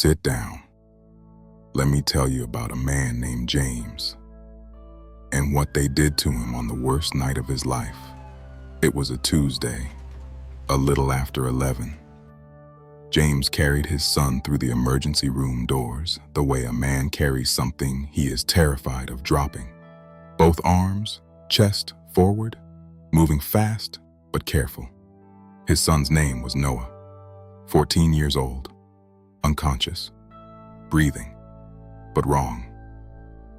Sit down. Let me tell you about a man named James and what they did to him on the worst night of his life. It was a Tuesday, a little after 11. James carried his son through the emergency room doors the way a man carries something he is terrified of dropping. Both arms, chest forward, moving fast but careful. His son's name was Noah, 14 years old, unconscious, breathing, but wrong.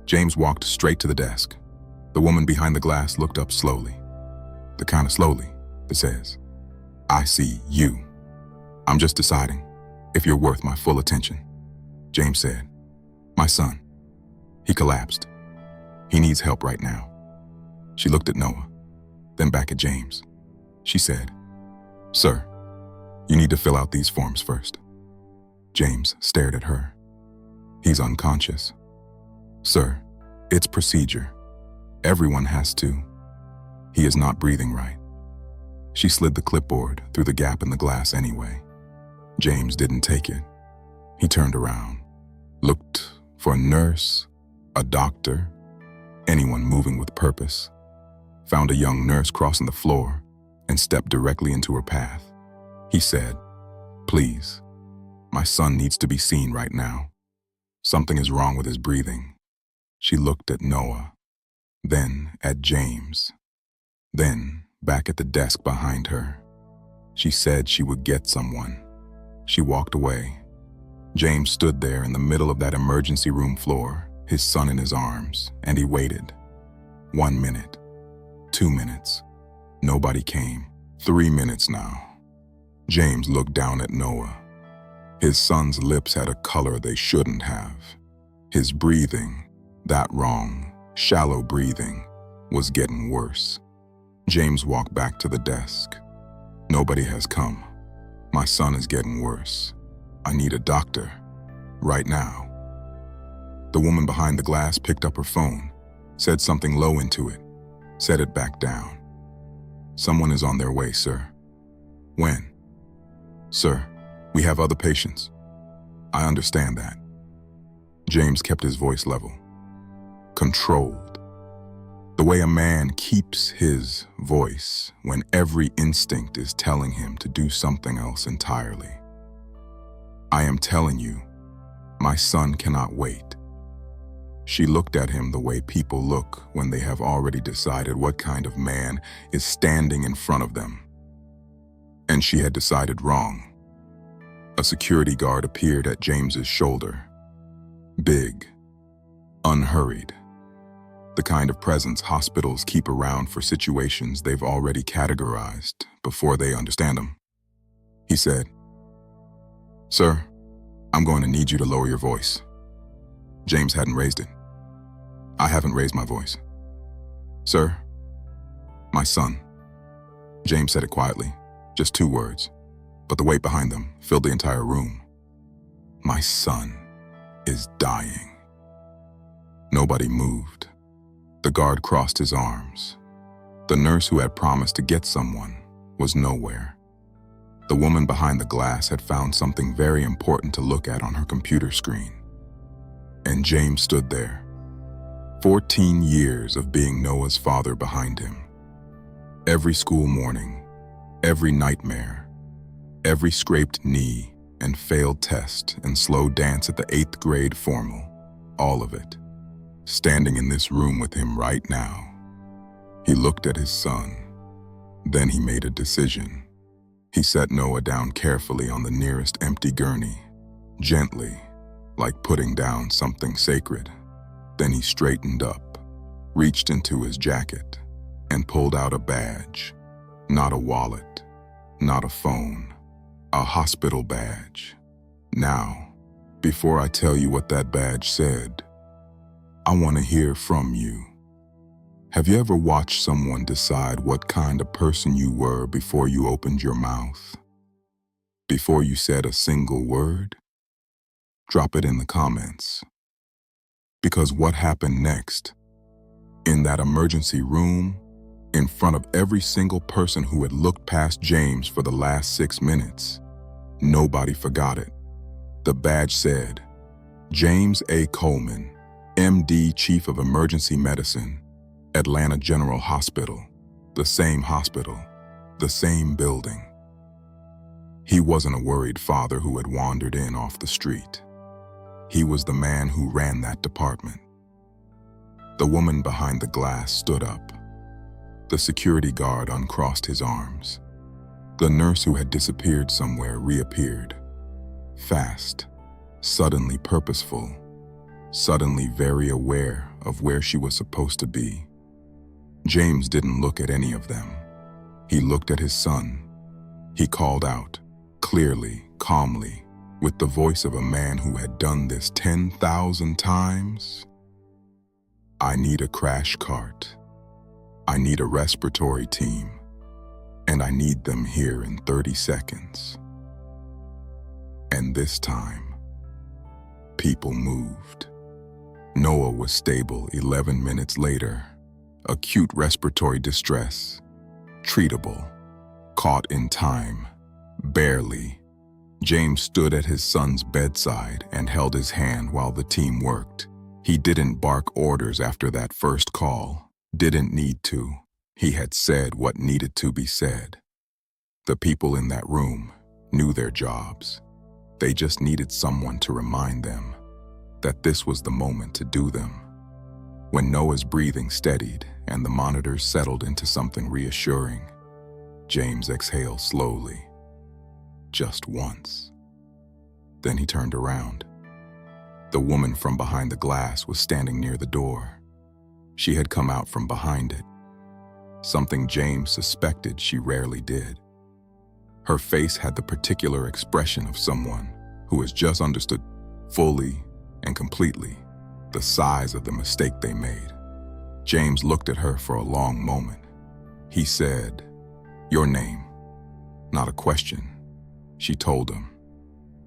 James walked straight to the desk. The woman behind the glass looked up slowly. The kind of slowly that says, "I see you. I'm just deciding if you're worth my full attention." James said, "My son. He collapsed. He needs help right now." She looked at Noah, then back at James. She said, "Sir, you need to fill out these forms first." James stared at her. "He's unconscious." "Sir, it's procedure. Everyone has to. He is not breathing right." She slid the clipboard through the gap in the glass anyway. James didn't take it. He turned around, looked for a nurse, a doctor, anyone moving with purpose, found a young nurse crossing the floor, and stepped directly into her path. He said, "Please, my son needs to be seen right now. Something is wrong with his breathing." She looked at Noah, then at James, then back at the desk behind her. She said she would get someone. She walked away. James stood there in the middle of that emergency room floor, his son in his arms, and he waited. 1 minute, 2 minutes. Nobody came. 3 minutes now. James looked down at Noah. His son's lips had a color they shouldn't have. His breathing, that wrong, shallow breathing, was getting worse. James walked back to the desk. "Nobody has come. My son is getting worse. I need a doctor. Right now." The woman behind the glass picked up her phone, said something low into it, set it back down. "Someone is on their way, sir." "When?" "Sir, we have other patients." "I understand that." James kept his voice level, controlled. The way a man keeps his voice when every instinct is telling him to do something else entirely. "I am telling you, my son cannot wait." She looked at him the way people look when they have already decided what kind of man is standing in front of them. And she had decided wrong. A security guard appeared at James's shoulder. Big, unhurried. The kind of presence hospitals keep around for situations they've already categorized before they understand them. He said, "Sir, I'm going to need you to lower your voice." James hadn't raised it. "I haven't raised my voice." "Sir, my son." James said it quietly, just 2 words, but the weight behind them filled the entire room. "My son is dying." Nobody moved. The guard crossed his arms. The nurse who had promised to get someone was nowhere. The woman behind the glass had found something very important to look at on her computer screen. And James stood there, 14 years of being Noah's father behind him. Every school morning, every nightmare, every scraped knee and failed test and slow dance at the 8th grade formal, all of it, standing in this room with him right now. He looked at his son. Then he made a decision. He set Noah down carefully on the nearest empty gurney, gently, like putting down something sacred. Then he straightened up, reached into his jacket, and pulled out a badge. Not a wallet, not a phone, a hospital badge. Now, before I tell you what that badge said, I want to hear from you. Have you ever watched someone decide what kind of person you were before you opened your mouth? Before you said a single word? Drop it in the comments. Because what happened next, in that emergency room, in front of every single person who had looked past James for the last 6 minutes, nobody forgot it. The badge said, James A. Coleman, MD, Chief of Emergency Medicine, Atlanta General Hospital. The same hospital, the same building. He wasn't a worried father who had wandered in off the street. He was the man who ran that department. The woman behind the glass stood up. The security guard uncrossed his arms. The nurse who had disappeared somewhere reappeared. Fast, suddenly purposeful, suddenly very aware of where she was supposed to be. James didn't look at any of them. He looked at his son. He called out, clearly, calmly, with the voice of a man who had done this 10,000 times. I need a crash cart. I need a respiratory team. And I need them here in 30 seconds. And this time, people moved. Noah was stable 11 minutes later. Acute respiratory distress. Treatable. Caught in time. Barely. James stood at his son's bedside and held his hand while the team worked. He didn't bark orders after that first call. Didn't need to. He had said what needed to be said. The people in that room knew their jobs. They just needed someone to remind them that this was the moment to do them. When Noah's breathing steadied and the monitors settled into something reassuring, James exhaled slowly, just once. Then he turned around. The woman from behind the glass was standing near the door. She had come out from behind it, something James suspected she rarely did. Her face had the particular expression of someone who has just understood fully and completely the size of the mistake they made. James looked at her for a long moment. He said, "Your name." Not a question. She told him.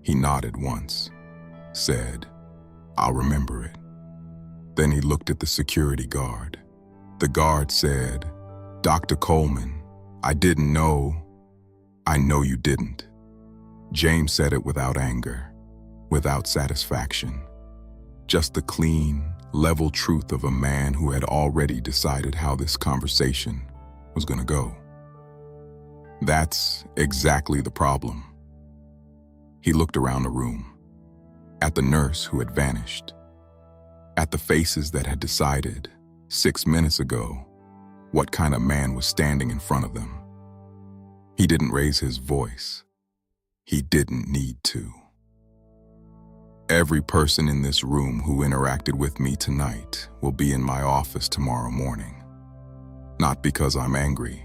He nodded once, said, "I'll remember it." Then he looked at the security guard. The guard said, "Dr. Coleman, I didn't know." "I know you didn't." James said it without anger, without satisfaction. Just the clean, level truth of a man who had already decided how this conversation was going to go. That's exactly the problem. He looked around the room, at the nurse who had vanished, at the faces that had decided 6 minutes ago what kind of man was standing in front of them. He didn't raise his voice. He didn't need to. Every person in this room who interacted with me tonight will be in my office tomorrow morning. Not because I'm angry,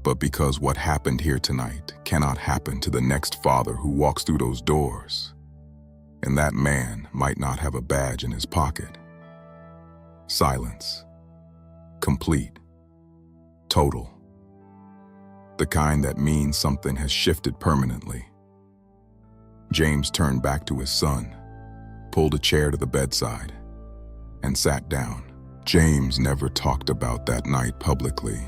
but because what happened here tonight cannot happen to the next father who walks through those doors. And that man might not have a badge in his pocket. Silence. Complete. Total. The kind that means something has shifted permanently. James turned back to his son, pulled a chair to the bedside, and sat down. James never talked about that night publicly.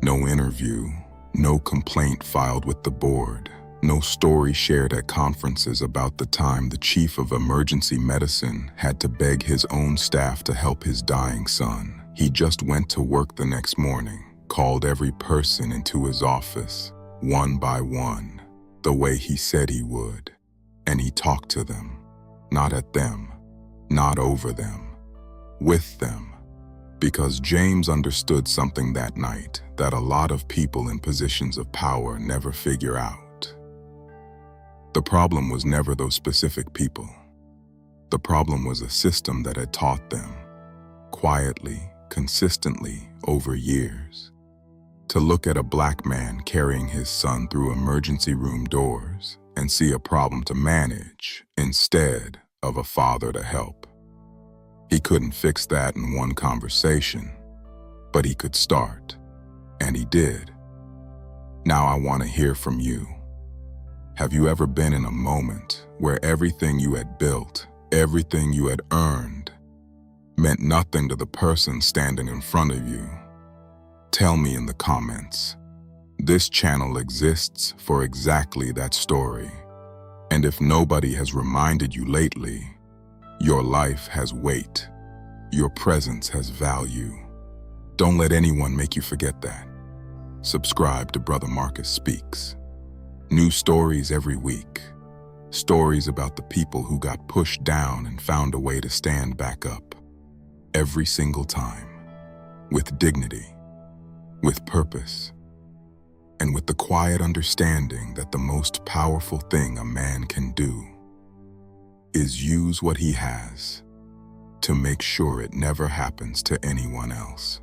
No interview, no complaint filed with the board, no story shared at conferences about the time the chief of emergency medicine had to beg his own staff to help his dying son. He just went to work the next morning, called every person into his office, one by one, the way he said he would. And he talked to them, not at them, not over them, with them. Because James understood something that night that a lot of people in positions of power never figure out. The problem was never those specific people. The problem was a system that had taught them, quietly, consistently, over years, to look at a black man carrying his son through emergency room doors and see a problem to manage instead of a father to help. He couldn't fix that in one conversation, but he could start, and he did. Now I want to hear from you. Have you ever been in a moment where everything you had built, everything you had earned, meant nothing to the person standing in front of you? Tell me in the comments. This channel exists for exactly that story. And if nobody has reminded you lately, your life has weight. Your presence has value. Don't let anyone make you forget that. Subscribe to Brother Marcus Speaks. New stories every week. Stories about the people who got pushed down and found a way to stand back up. Every single time. With dignity. With purpose. And with the quiet understanding that the most powerful thing a man can do is use what he has to make sure it never happens to anyone else.